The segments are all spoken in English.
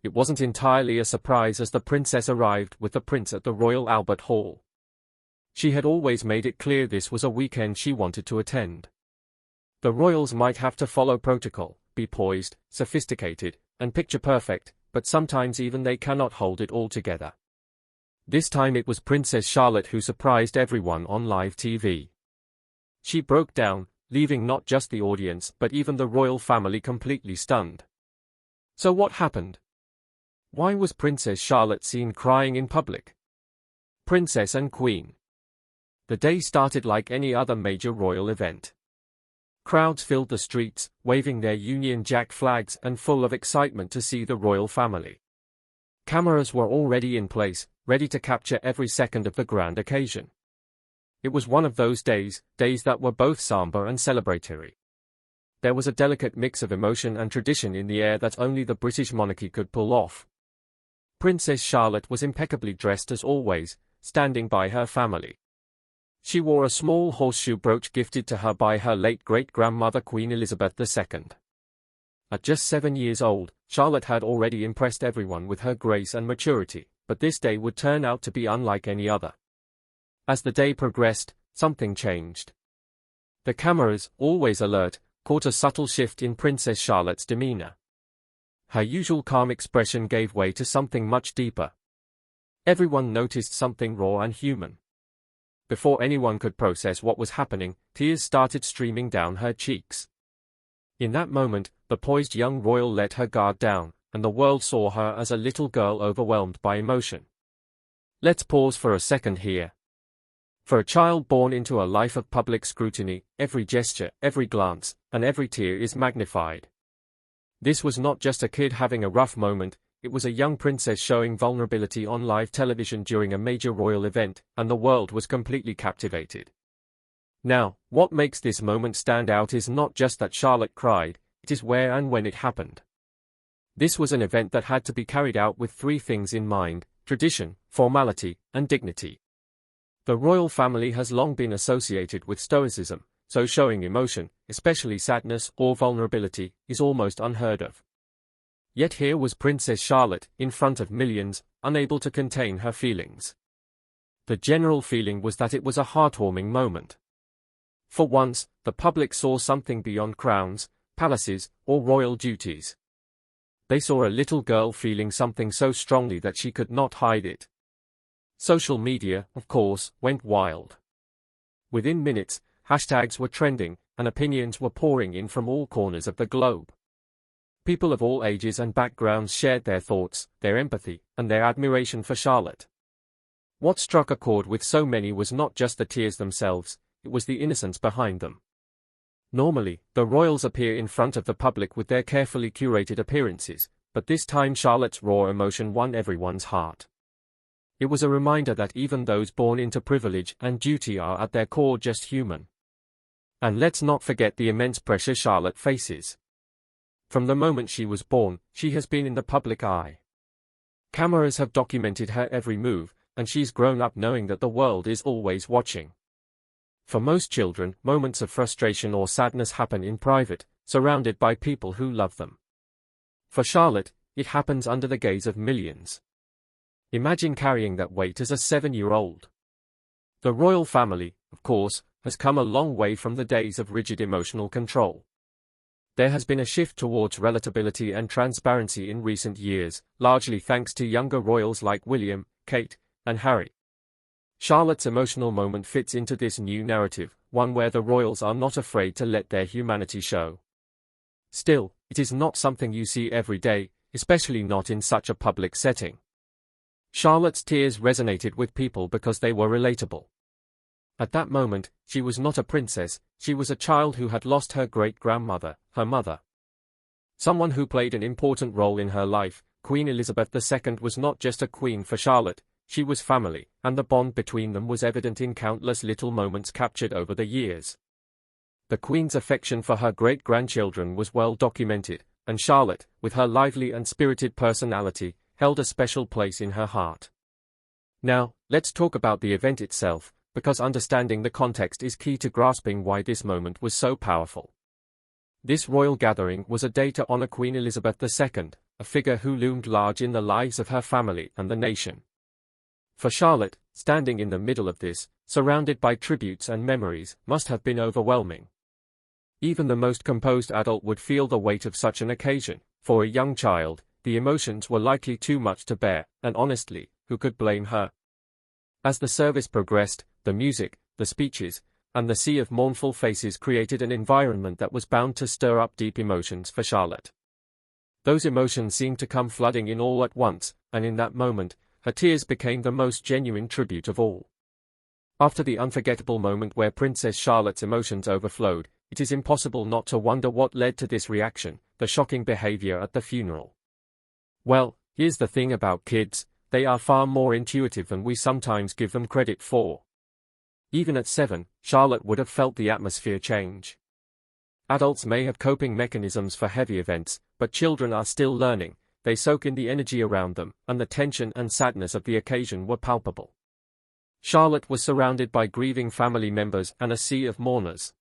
it wasn't entirely a surprise as the princess arrived with the prince at the Royal Albert Hall. She had always made it clear this was a weekend she wanted to attend. The royals might have to follow protocol, be poised, sophisticated, and picture-perfect, but sometimes even they cannot hold it all together. This time it was Princess Charlotte who surprised everyone on live TV. She broke down, leaving not just the audience but even the royal family completely stunned. So what happened? Why was Princess Charlotte seen crying in public? Princess and Queen. The day started like any other major royal event. Crowds filled the streets, waving their Union Jack flags and full of excitement to see the royal family. Cameras were already in place, ready to capture every second of the grand occasion. It was one of those days that were both somber and celebratory. There was a delicate mix of emotion and tradition in the air that only the British monarchy could pull off. Princess Charlotte was impeccably dressed as always, standing by her family. She wore a small horseshoe brooch gifted to her by her late great-grandmother Queen Elizabeth II. At just 7 years old, Charlotte had already impressed everyone with her grace and maturity, but this day would turn out to be unlike any other. As the day progressed, something changed. The cameras, always alert, caught a subtle shift in Princess Charlotte's demeanor. Her usual calm expression gave way to something much deeper. Everyone noticed something raw and human. Before anyone could process what was happening, tears started streaming down her cheeks. In that moment, the poised young royal let her guard down, and the world saw her as a little girl overwhelmed by emotion. Let's pause for a second here. For a child born into a life of public scrutiny, every gesture, every glance, and every tear is magnified. This was not just a kid having a rough moment, it was a young princess showing vulnerability on live television during a major royal event, and the world was completely captivated. Now, what makes this moment stand out is not just that Charlotte cried, it is where and when it happened. This was an event that had to be carried out with three things in mind: tradition, formality, and dignity. The royal family has long been associated with stoicism, so showing emotion, especially sadness or vulnerability, is almost unheard of. Yet here was Princess Charlotte, in front of millions, unable to contain her feelings. The general feeling was that it was a heartwarming moment. For once, the public saw something beyond crowns, palaces, or royal duties. They saw a little girl feeling something so strongly that she could not hide it. Social media, of course, went wild. Within minutes, hashtags were trending, and opinions were pouring in from all corners of the globe. People of all ages and backgrounds shared their thoughts, their empathy, and their admiration for Charlotte. What struck a chord with so many was not just the tears themselves, it was the innocence behind them. Normally, the royals appear in front of the public with their carefully curated appearances, but this time Charlotte's raw emotion won everyone's heart. It was a reminder that even those born into privilege and duty are at their core just human. And let's not forget the immense pressure Charlotte faces. From the moment she was born, she has been in the public eye. Cameras have documented her every move, and she's grown up knowing that the world is always watching. For most children, moments of frustration or sadness happen in private, surrounded by people who love them. For Charlotte, it happens under the gaze of millions. Imagine carrying that weight as a 7-year-old. The royal family, of course, has come a long way from the days of rigid emotional control. There has been a shift towards relatability and transparency in recent years, largely thanks to younger royals like William, Kate, and Harry. Charlotte's emotional moment fits into this new narrative, one where the royals are not afraid to let their humanity show. Still, it is not something you see every day, especially not in such a public setting. Charlotte's tears resonated with people because they were relatable. At that moment, she was not a princess, she was a child who had lost her great-grandmother, her mother. Someone who played an important role in her life. Queen Elizabeth II was not just a queen for Charlotte, she was family, and the bond between them was evident in countless little moments captured over the years. The Queen's affection for her great-grandchildren was well documented, and Charlotte, with her lively and spirited personality, held a special place in her heart. Now, let's talk about the event itself, because understanding the context is key to grasping why this moment was so powerful. This royal gathering was a day to honor Queen Elizabeth II, a figure who loomed large in the lives of her family and the nation. For Charlotte, standing in the middle of this, surrounded by tributes and memories, must have been overwhelming. Even the most composed adult would feel the weight of such an occasion. For a young child, the emotions were likely too much to bear, and honestly, who could blame her? As the service progressed, the music, the speeches, and the sea of mournful faces created an environment that was bound to stir up deep emotions for Charlotte. Those emotions seemed to come flooding in all at once, and in that moment, her tears became the most genuine tribute of all. After the unforgettable moment where Princess Charlotte's emotions overflowed, it is impossible not to wonder what led to this reaction, the shocking behavior at the funeral. Well, here's the thing about kids, they are far more intuitive than we sometimes give them credit for. Even at 7, Charlotte would have felt the atmosphere change. Adults may have coping mechanisms for heavy events, but children are still learning. They soak in the energy around them, and the tension and sadness of the occasion were palpable. Charlotte was surrounded by grieving family members and a sea of mourners.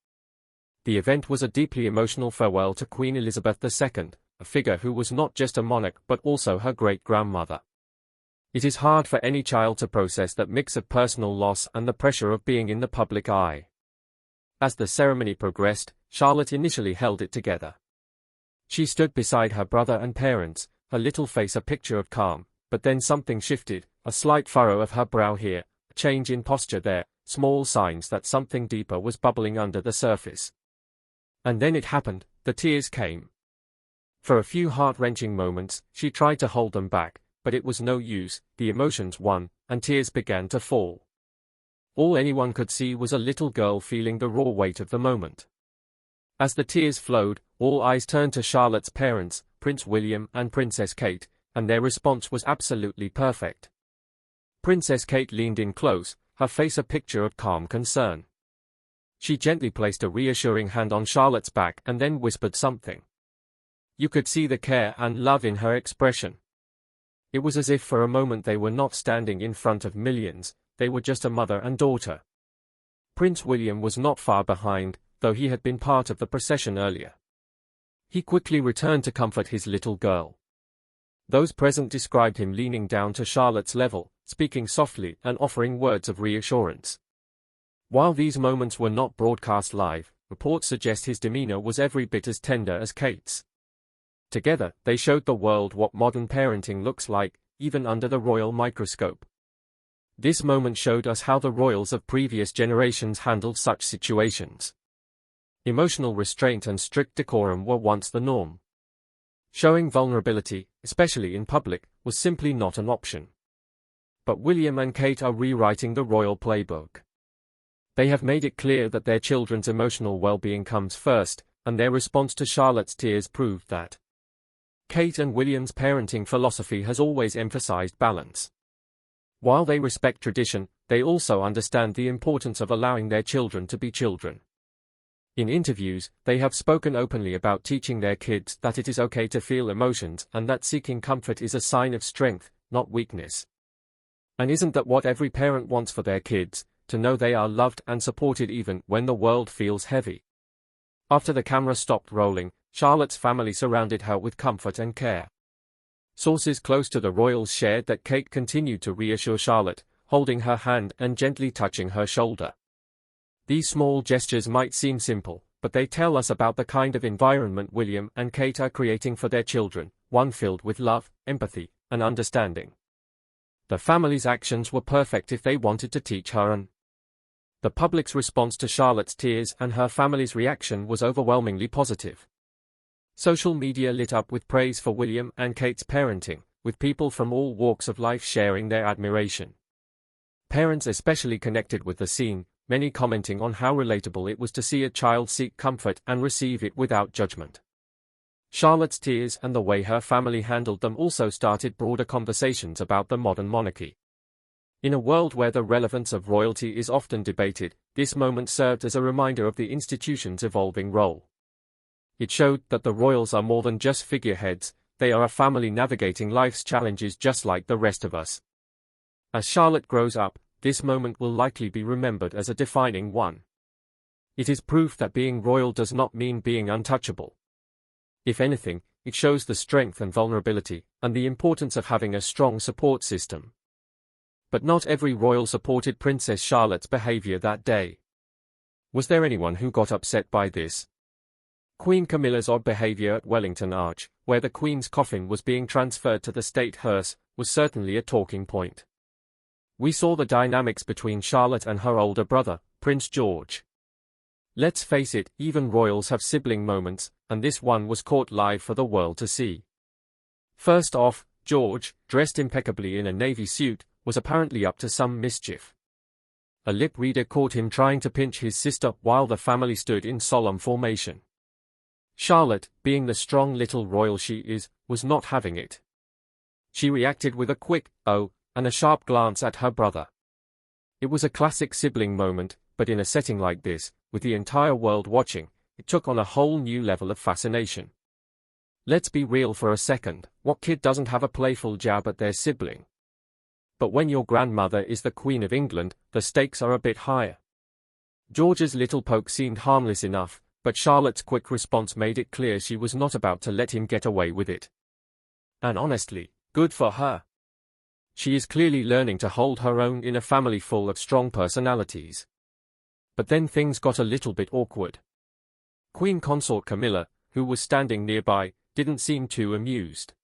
The event was a deeply emotional farewell to Queen Elizabeth II, a figure who was not just a monarch but also her great-grandmother. It is hard for any child to process that mix of personal loss and the pressure of being in the public eye. As the ceremony progressed, Charlotte initially held it together. She stood beside her brother and parents, her little face a picture of calm, but then something shifted, a slight furrow of her brow here, a change in posture there, small signs that something deeper was bubbling under the surface. And then it happened, the tears came. For a few heart-wrenching moments, she tried to hold them back, but it was no use, the emotions won, and tears began to fall. All anyone could see was a little girl feeling the raw weight of the moment. As the tears flowed, all eyes turned to Charlotte's parents, Prince William and Princess Kate, and their response was absolutely perfect. Princess Kate leaned in close, her face a picture of calm concern. She gently placed a reassuring hand on Charlotte's back and then whispered something. You could see the care and love in her expression. It was as if for a moment they were not standing in front of millions, they were just a mother and daughter. Prince William was not far behind, though he had been part of the procession earlier. He quickly returned to comfort his little girl. Those present described him leaning down to Charlotte's level, speaking softly and offering words of reassurance. While these moments were not broadcast live, reports suggest his demeanor was every bit as tender as Kate's. Together, they showed the world what modern parenting looks like, even under the royal microscope. This moment showed us how the royals of previous generations handled such situations. Emotional restraint and strict decorum were once the norm. Showing vulnerability, especially in public, was simply not an option. But William and Kate are rewriting the royal playbook. They have made it clear that their children's emotional well-being comes first, and their response to Charlotte's tears proved that. Kate and William's parenting philosophy has always emphasized balance. While they respect tradition, they also understand the importance of allowing their children to be children. In interviews, they have spoken openly about teaching their kids that it is okay to feel emotions and that seeking comfort is a sign of strength, not weakness. And isn't that what every parent wants for their kids, to know they are loved and supported even when the world feels heavy? After the camera stopped rolling, Charlotte's family surrounded her with comfort and care. Sources close to the royals shared that Kate continued to reassure Charlotte, holding her hand and gently touching her shoulder. These small gestures might seem simple, but they tell us about the kind of environment William and Kate are creating for their children, one filled with love, empathy, and understanding. The family's actions were perfect if they wanted to teach her and. The public's response to Charlotte's tears and her family's reaction was overwhelmingly positive. Social media lit up with praise for William and Kate's parenting, with people from all walks of life sharing their admiration. Parents especially connected with the scene, many commenting on how relatable it was to see a child seek comfort and receive it without judgment. Charlotte's tears and the way her family handled them also started broader conversations about the modern monarchy. In a world where the relevance of royalty is often debated, this moment served as a reminder of the institution's evolving role. It showed that the royals are more than just figureheads, they are a family navigating life's challenges just like the rest of us. As Charlotte grows up, this moment will likely be remembered as a defining one. It is proof that being royal does not mean being untouchable. If anything, it shows the strength and vulnerability, and the importance of having a strong support system. But not every royal supported Princess Charlotte's behavior that day. Was there anyone who got upset by this? Queen Camilla's odd behavior at Wellington Arch, where the Queen's coffin was being transferred to the state hearse, was certainly a talking point. We saw the dynamics between Charlotte and her older brother, Prince George. Let's face it, even royals have sibling moments, and this one was caught live for the world to see. First off, George, dressed impeccably in a navy suit, was apparently up to some mischief. A lip reader caught him trying to pinch his sister while the family stood in solemn formation. Charlotte, being the strong little royal she is, was not having it. She reacted with a quick, "Oh," and a sharp glance at her brother. It was a classic sibling moment, but in a setting like this, with the entire world watching, it took on a whole new level of fascination. Let's be real for a second, what kid doesn't have a playful jab at their sibling? But when your grandmother is the Queen of England, the stakes are a bit higher. George's little poke seemed harmless enough, but Charlotte's quick response made it clear she was not about to let him get away with it. And honestly, good for her. She is clearly learning to hold her own in a family full of strong personalities. But then things got a little bit awkward. Queen Consort Camilla, who was standing nearby, didn't seem too amused.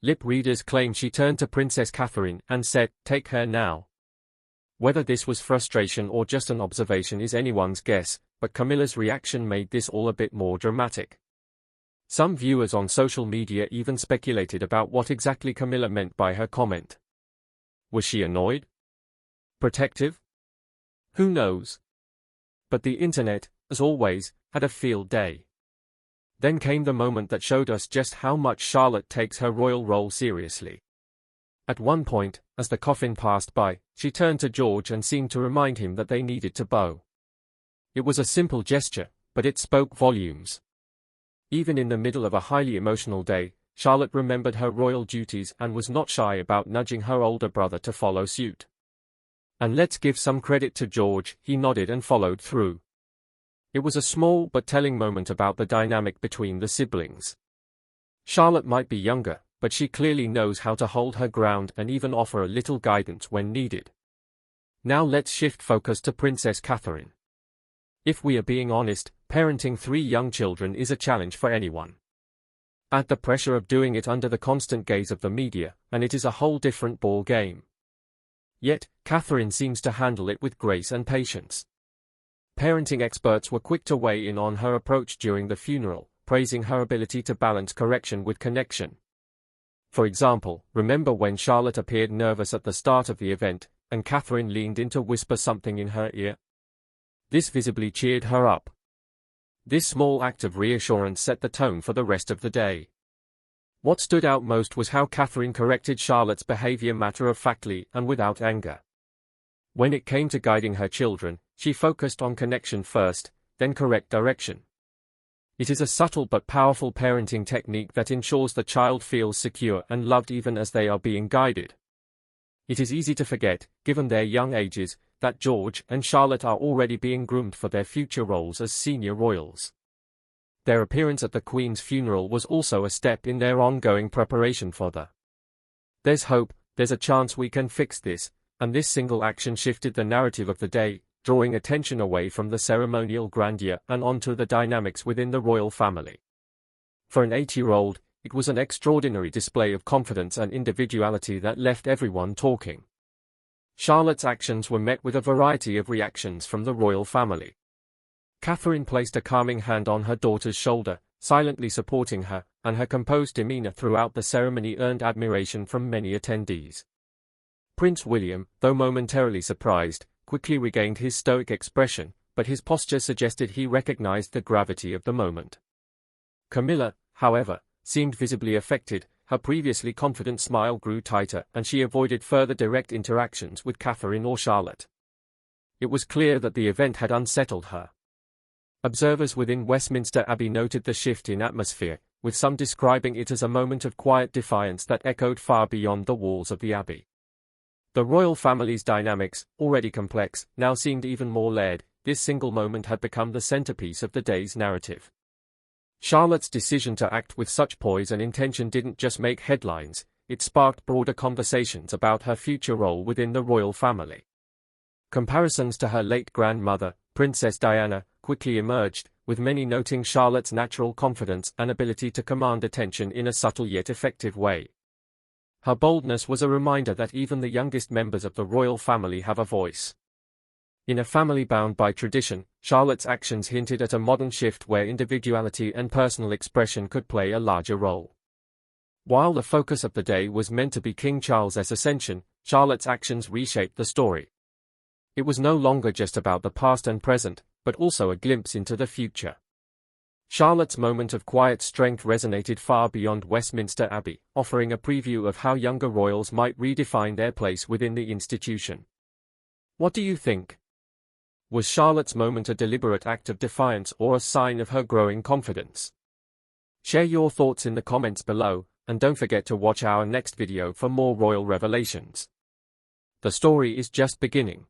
Lip readers claim she turned to Princess Catherine and said, "Take her now." Whether this was frustration or just an observation is anyone's guess, but Camilla's reaction made this all a bit more dramatic. Some viewers on social media even speculated about what exactly Camilla meant by her comment. Was she annoyed? Protective? Who knows? But the internet, as always, had a field day. Then came the moment that showed us just how much Charlotte takes her royal role seriously. At one point, as the coffin passed by, she turned to George and seemed to remind him that they needed to bow. It was a simple gesture, but it spoke volumes. Even in the middle of a highly emotional day, Charlotte remembered her royal duties and was not shy about nudging her older brother to follow suit. And let's give some credit to George, he nodded and followed through. It was a small but telling moment about the dynamic between the siblings. Charlotte might be younger, but she clearly knows how to hold her ground and even offer a little guidance when needed. Now let's shift focus to Princess Catherine. If we are being honest, parenting 3 young children is a challenge for anyone. Add the pressure of doing it under the constant gaze of the media, and it is a whole different ball game. Yet, Catherine seems to handle it with grace and patience. Parenting experts were quick to weigh in on her approach during the funeral, praising her ability to balance correction with connection. For example, remember when Charlotte appeared nervous at the start of the event, and Catherine leaned in to whisper something in her ear? This visibly cheered her up. This small act of reassurance set the tone for the rest of the day. What stood out most was how Catherine corrected Charlotte's behavior matter-of-factly and without anger. When it came to guiding her children, she focused on connection first, then correct direction. It is a subtle but powerful parenting technique that ensures the child feels secure and loved even as they are being guided. It is easy to forget, given their young ages, that George and Charlotte are already being groomed for their future roles as senior royals. Their appearance at the Queen's funeral was also a step in their ongoing preparation for the "There's hope, there's a chance we can fix this," and this single action shifted the narrative of the day, drawing attention away from the ceremonial grandeur and onto the dynamics within the royal family. For an 8-year-old, it was an extraordinary display of confidence and individuality that left everyone talking. Charlotte's actions were met with a variety of reactions from the royal family. Catherine placed a calming hand on her daughter's shoulder, silently supporting her, and her composed demeanor throughout the ceremony earned admiration from many attendees. Prince William, though momentarily surprised, quickly regained his stoic expression, but his posture suggested he recognized the gravity of the moment. Camilla, however, seemed visibly affected. Her previously confident smile grew tighter and she avoided further direct interactions with Catherine or Charlotte. It was clear that the event had unsettled her. Observers within Westminster Abbey noted the shift in atmosphere, with some describing it as a moment of quiet defiance that echoed far beyond the walls of the Abbey. The royal family's dynamics, already complex, now seemed even more layered. This single moment had become the centerpiece of the day's narrative. Charlotte's decision to act with such poise and intention didn't just make headlines, it sparked broader conversations about her future role within the royal family. Comparisons to her late grandmother, Princess Diana, quickly emerged, with many noting Charlotte's natural confidence and ability to command attention in a subtle yet effective way. Her boldness was a reminder that even the youngest members of the royal family have a voice. In a family bound by tradition, Charlotte's actions hinted at a modern shift where individuality and personal expression could play a larger role. While the focus of the day was meant to be King Charles's ascension, Charlotte's actions reshaped the story. It was no longer just about the past and present, but also a glimpse into the future. Charlotte's moment of quiet strength resonated far beyond Westminster Abbey, offering a preview of how younger royals might redefine their place within the institution. What do you think? Was Charlotte's moment a deliberate act of defiance or a sign of her growing confidence? Share your thoughts in the comments below, and don't forget to watch our next video for more royal revelations. The story is just beginning.